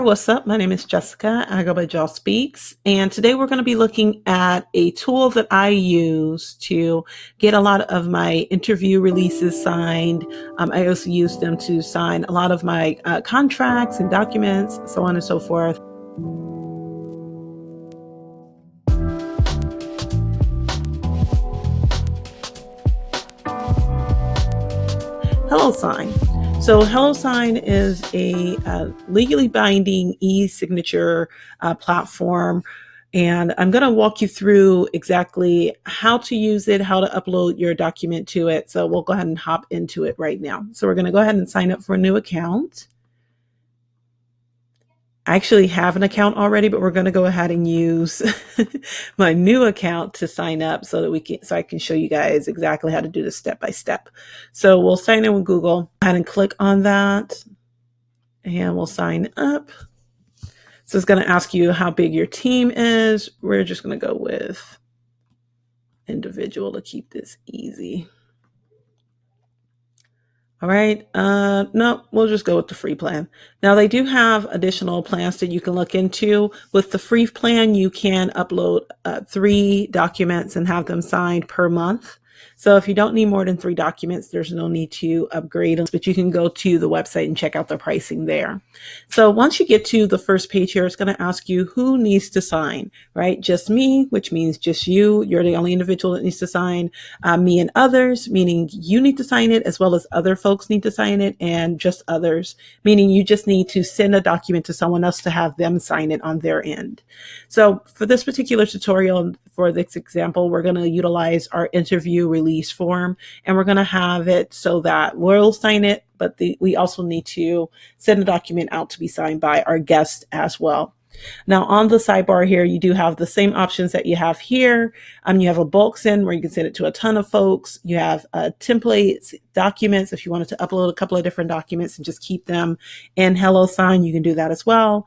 What's up? My name is Jessica. I go by JawSpeaks, and today we're going to be looking at a tool that I use to get a lot of my interview releases signed. I also use them to sign a lot of my contracts and documents, so on and so forth. HelloSign. So HelloSign is a legally binding e-signature platform. And I'm going to walk you through exactly how to use it, how to upload your document to it. So we'll go ahead and hop into it right now. So we're going to go ahead and sign up for a new account. I actually have an account already, but we're going to go ahead and use my new account to sign up so that I can show you guys exactly how to do this step by step. So we'll sign in with Google. Go ahead and click on that and we'll sign up. So it's going to ask you how big your team is. We're just going to go with individual to keep this easy. All right. No, we'll just go with the free plan. Now they do have additional plans that you can look into. With the free plan, you can upload 3 documents and have them signed per month. So if you don't need more than 3 documents, there's no need to upgrade them, but you can go to the website and check out the pricing there. So once you get to the first page here, it's going to ask you who needs to sign, right? Just me, which means just you. You're the only individual that needs to sign. Me and others, meaning you need to sign it as well as other folks need to sign it, and just others, meaning you just need to send a document to someone else to have them sign it on their end. So for this particular tutorial, for this example, we're going to utilize our interview release form, and we're going to have it so that we'll sign it, but we also need to send a document out to be signed by our guest as well. Now on the sidebar here, you do have the same options that you have here. You have a bulk send where you can send it to a ton of folks. You have templates, documents. If you wanted to upload a couple of different documents and just keep them in HelloSign, you can do that as well.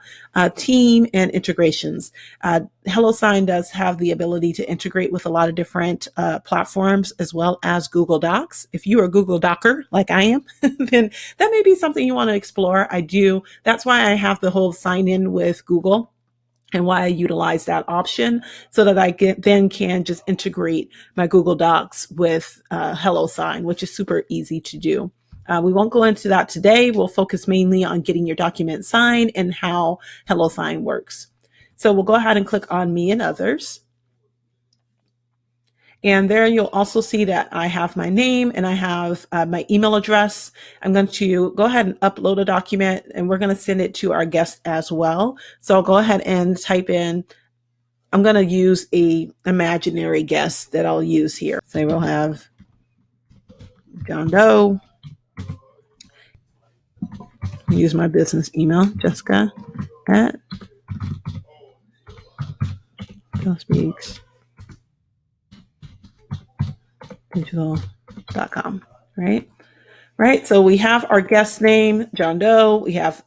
Team and integrations. HelloSign does have the ability to integrate with a lot of different platforms as well as Google Docs. If you are a Google Docker like I am, then that may be something you want to explore. I do. That's why I have the whole sign in with Google, and why I utilize that option so that I then can just integrate my Google Docs with HelloSign, which is super easy to do. We won't go into that today. We'll focus mainly on getting your document signed and how HelloSign works. So we'll go ahead and click on me and others. And there you'll also see that I have my name and I have my email address. I'm going to go ahead and upload a document, and we're going to send it to our guest as well. So I'll go ahead and type in, I'm going to use a imaginary guest that I'll use here. So we'll have John Doe. Use my business email, Jessica at jawspeaksdigital.com, right? Right. So we have our guest name, John Doe. We have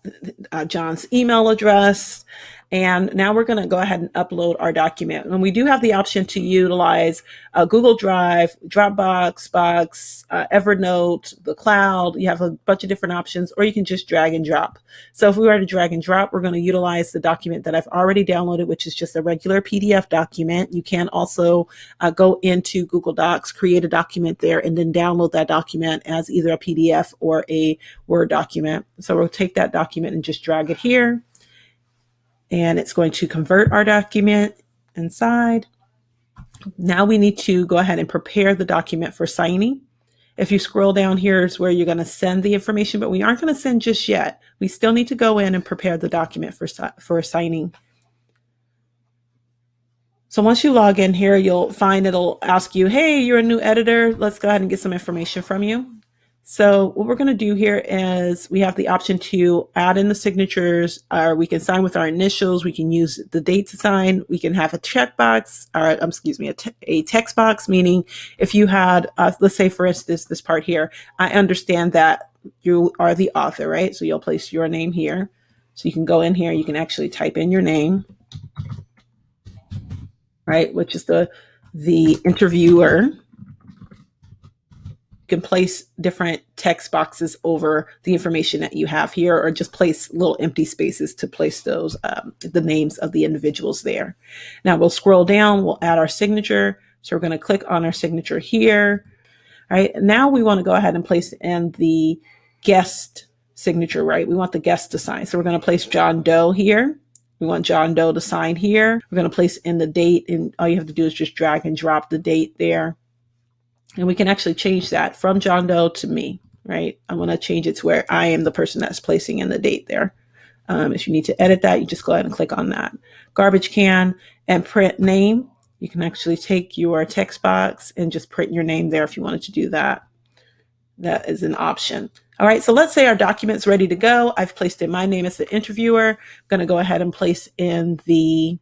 John's email address. And now we're going to go ahead and upload our document. And we do have the option to utilize Google Drive, Dropbox, Box, Evernote, the cloud. You have a bunch of different options, or you can just drag and drop. So if we were to drag and drop, we're going to utilize the document that I've already downloaded, which is just a regular PDF document. You can also go into Google Docs, create a document there, and then download that document as either a PDF or a Word document. So we'll take that document and just drag it here. And it's going to convert our document inside. Now we need to go ahead and prepare the document for signing. If you scroll down here is where you're going to send the information, but we aren't going to send just yet. We still need to go in and prepare the document for signing. So once you log in here, you'll find it'll ask you, hey, you're a new editor. Let's go ahead and get some information from you. So what we're going to do here is we have the option to add in the signatures, or we can sign with our initials. We can use the date to sign. We can have a checkbox, or a text box, meaning if you had, let's say for instance, this part here, I understand that you are the author, right? So you'll place your name here. So you can go in here, you can actually type in your name, right? Which is the interviewer. can place different text boxes over the information that you have here, or just place little empty spaces to place those, the names of the individuals there. Now we'll scroll down, we'll add our signature. So we're going to click on our signature here. All right. Now we want to go ahead and place in the guest signature, right? We want the guest to sign. So we're going to place John Doe here. We want John Doe to sign here. We're going to place in the date, and all you have to do is just drag and drop the date there. And we can actually change that from John Doe to me, right? I want to change it to where I am the person that's placing in the date there. If you need to edit that, you just go ahead and click on that. Garbage can and print name. You can actually take your text box and just print your name there if you wanted to do that. That is an option. All right, so let's say our document's ready to go. I've placed in my name as the interviewer. I'm going to go ahead and place in the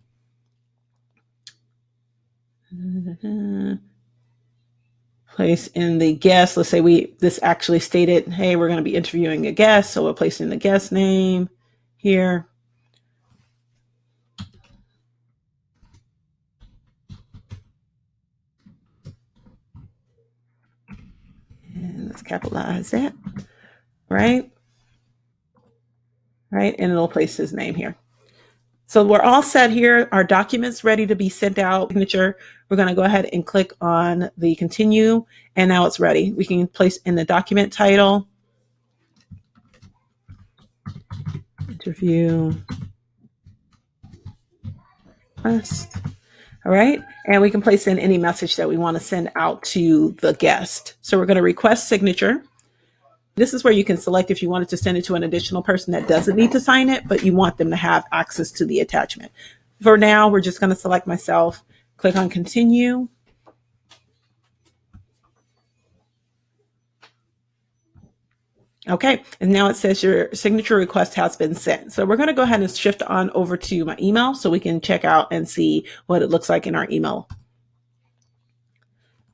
guest. Let's say this actually stated, hey, we're going to be interviewing a guest, so we'll place in the guest name here. And let's capitalize that, right? Right, and it'll place his name here. So we're all set here. Our document's ready to be sent out. Signature. We're going to go ahead and click on the continue, and now it's ready. We can place in the document title, interview request. All right, and we can place in any message that we want to send out to the guest. So we're going to request signature. This is where you can select if you wanted to send it to an additional person that doesn't need to sign it, but you want them to have access to the attachment. For now, we're just going to select myself, click on continue. Okay, and now it says your signature request has been sent. So we're going to go ahead and shift on over to my email so we can check out and see what it looks like in our email.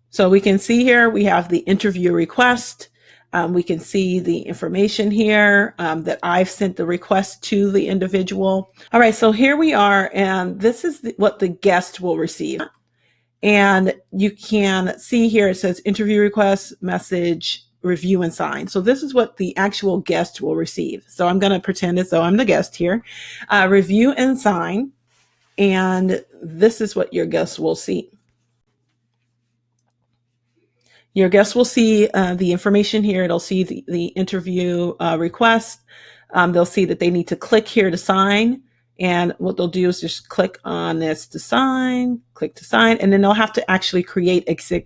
So we can see here we have the interview request. We can see the information here that I've sent the request to the individual. All right, so here we are, and this is what the guest will receive. And you can see here it says interview request, message, review, and sign. So this is what the actual guest will receive. So I'm going to pretend as though I'm the guest here. Review and sign, and this is what your guest will see. Your guest will see the information here. It'll see the interview request. They'll see that they need to click here to sign. And what they'll do is just click on this to sign, click to sign, and then they'll have to actually create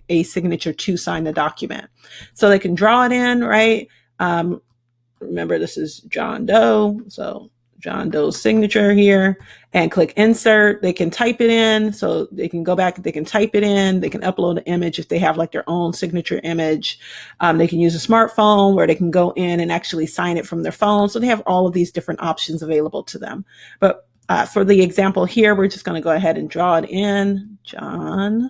a signature to sign the document. So they can draw it in, right? Remember, this is John Doe. So John Doe's signature here, and click insert. They can type it in, so they can go back, they can type it in, they can upload an image if they have like their own signature image. They can use a smartphone where they can go in and actually sign it from their phone. So they have all of these different options available to them. But for the example here, we're just going to go ahead and draw it in, John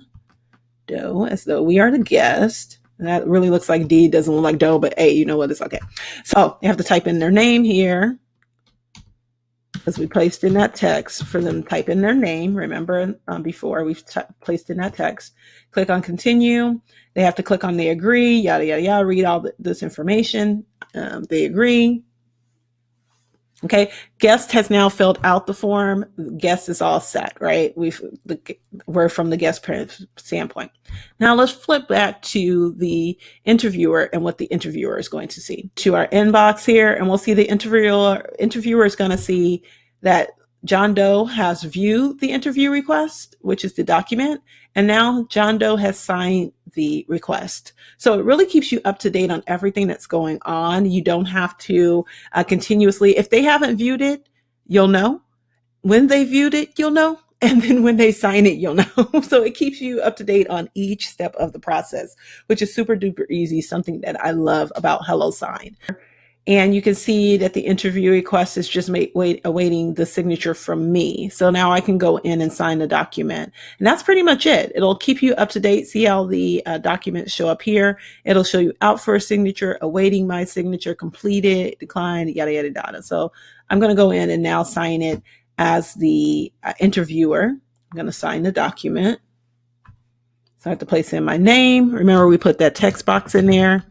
Doe, as though we are the guest. And that really looks like D, doesn't look like Doe, but hey, you know what, it's okay. So you have to type in their name here, because we placed in that text for them to type in their name. Remember, before we've placed in that text. Click on continue. They have to click on they agree, yada, yada, yada, read all this information. They agree. Okay, guest has now filled out the form. Guest is all set, right? We're from the guest standpoint. Now let's flip back to the interviewer and what the interviewer is going to see. To our inbox here, and we'll see the interviewer is going to see that John Doe has viewed the interview request, which is the document, and now John Doe has signed the request. So it really keeps you up to date on everything that's going on. You don't have to continuously, if they haven't viewed it, you'll know. When they viewed it, you'll know. And then when they sign it, you'll know. So it keeps you up to date on each step of the process, which is super duper easy, something that I love about HelloSign. And you can see that the interview request is just awaiting the signature from me. So now I can go in and sign the document. And that's pretty much it. It'll keep you up to date. See how the documents show up here. It'll show you out for a signature, awaiting my signature, completed, declined, yada, yada, yada. So I'm going to go in and now sign it as the interviewer. I'm going to sign the document. So I have to place in my name. Remember, we put that text box in there.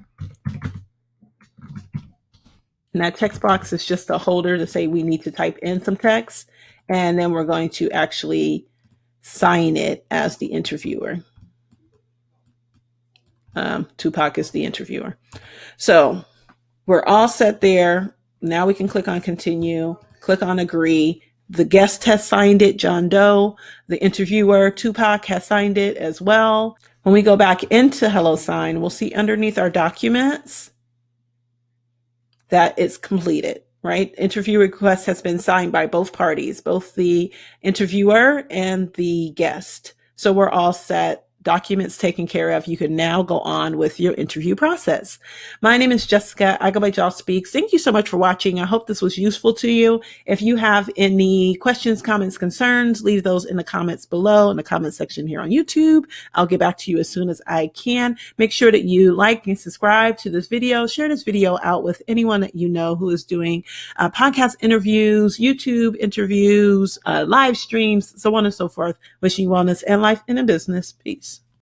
And that text box is just a holder to say we need to type in some text. And then we're going to actually sign it as the interviewer. Tupac is the interviewer. So we're all set there. Now we can click on continue, click on agree. The guest has signed it, John Doe. The interviewer, Tupac, has signed it as well. When we go back into HelloSign, we'll see underneath our documents that it's completed, right? Interview request has been signed by both parties, both the interviewer and the guest. So we're all set. Documents taken care of. You can now go on with your interview process. My name is Jessica. I go by Jaw Speaks. Thank you so much for watching. I hope this was useful to you. If you have any questions, comments, concerns, leave those in the comments below in the comment section here on YouTube. I'll get back to you as soon as I can. Make sure that you like and subscribe to this video. Share this video out with anyone that you know who is doing podcast interviews, YouTube interviews, live streams, so on and so forth. Wishing you wellness and life in a business. Peace.